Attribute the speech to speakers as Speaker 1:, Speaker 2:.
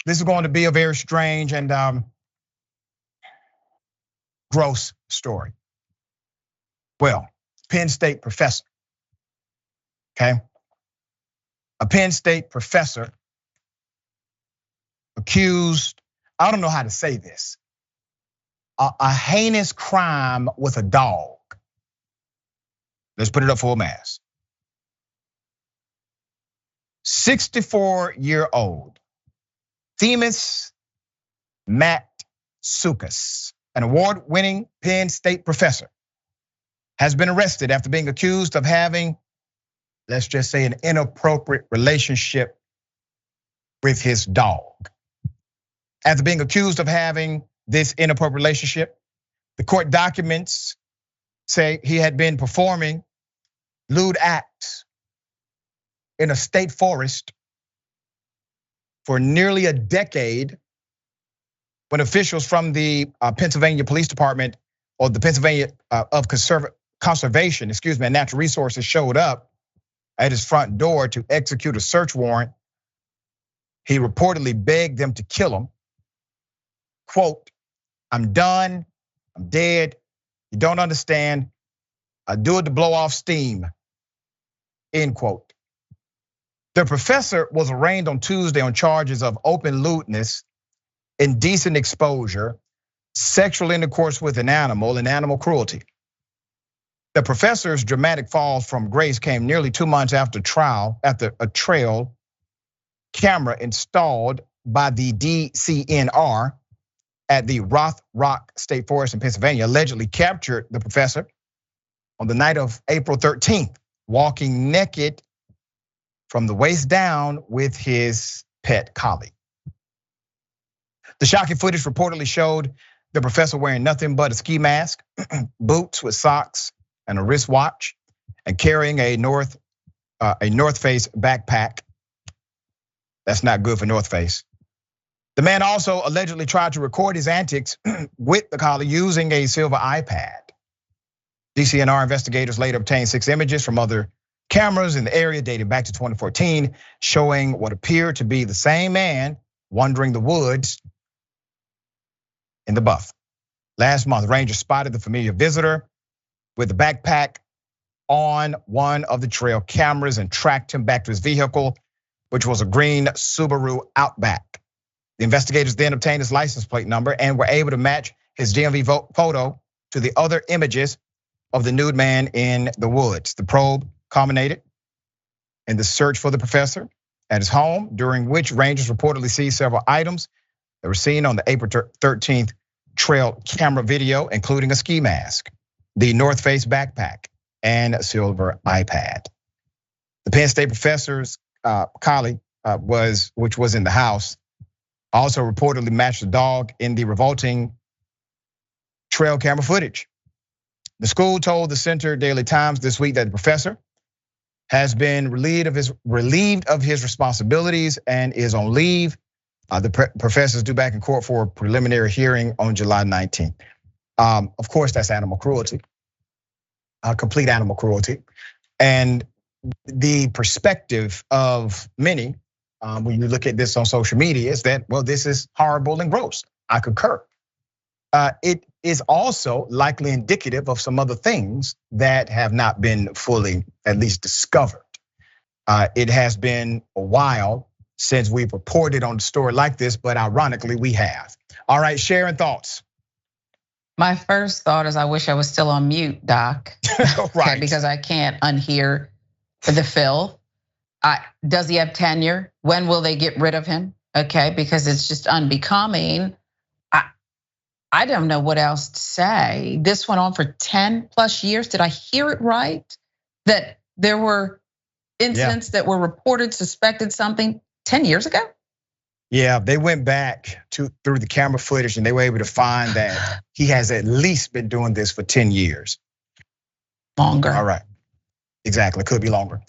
Speaker 1: This is going to be a very strange and gross story. Well, Penn State professor, okay? A Penn State professor accused, I don't know how to say this, a heinous crime with a dog. Let's put it up full mass. 64-year-old Themis Matsoukas, an award-winning Penn State professor, has been arrested after being accused of having, let's just say, an inappropriate relationship with his dog. After being accused of having this inappropriate relationship, the court documents say he had been performing lewd acts in a state forest for nearly a decade when officials from the Pennsylvania Police Department or the Pennsylvania of Conservation, and Natural Resources showed up at his front door to execute a search warrant. He reportedly begged them to kill him. Quote, "I'm done, I'm dead, you don't understand, I do it to blow off steam," end quote. The professor was arraigned on Tuesday on charges of open lewdness, indecent exposure, sexual intercourse with an animal, and animal cruelty. The professor's dramatic fall from grace came nearly 2 months after a trail camera installed by the DCNR at the Rock State Forest in Pennsylvania allegedly captured the professor on the night of April 13th, walking naked from the waist down with his pet collie. The shocking footage reportedly showed the professor wearing nothing but a ski mask, boots with socks, and a wristwatch, and carrying a North Face backpack. That's not good for North Face. The man also allegedly tried to record his antics with the collie using a silver iPad. DCNR investigators later obtained 6 images from other cameras in the area dating back to 2014, showing what appeared to be the same man wandering the woods in the Buff. Last month, rangers spotted the familiar visitor with the backpack on one of the trail cameras and tracked him back to his vehicle, which was a green Subaru Outback. The investigators then obtained his license plate number and were able to match his DMV photo to the other images of the nude man in the woods. The probe culminated in the search for the professor at his home, during which rangers reportedly seized several items that were seen on the April 13th trail camera video, including a ski mask, the North Face backpack, and a silver iPad. The Penn State professor's collie, which was in the house, also reportedly matched the dog in the revolting trail camera footage. The school told the Center Daily Times this week that the professor has been relieved of his responsibilities and is on leave. The professor is due back in court for a preliminary hearing on July 19th. Of course, that's animal cruelty, complete animal cruelty. And the perspective of many, when you look at this on social media, is that, well, this is horrible and gross. I concur. It is also likely indicative of some other things that have not been fully, at least, discovered. It has been a while since we've reported on a story like this, but ironically, we have. All right, Sharon, thoughts?
Speaker 2: My first thought is I wish I was still on mute, Doc.
Speaker 1: Right.
Speaker 2: Okay, because I can't unhear the filth. Does he have tenure? When will they get rid of him? Okay, because it's just unbecoming. I don't know what else to say. This went on for 10 plus years. Did I hear it right? That there were incidents that were reported, suspected something 10 years ago?
Speaker 1: Yeah, they went back through the camera footage and they were able to find that he has at least been doing this for 10 years.
Speaker 2: Longer.
Speaker 1: All right, exactly, could be longer.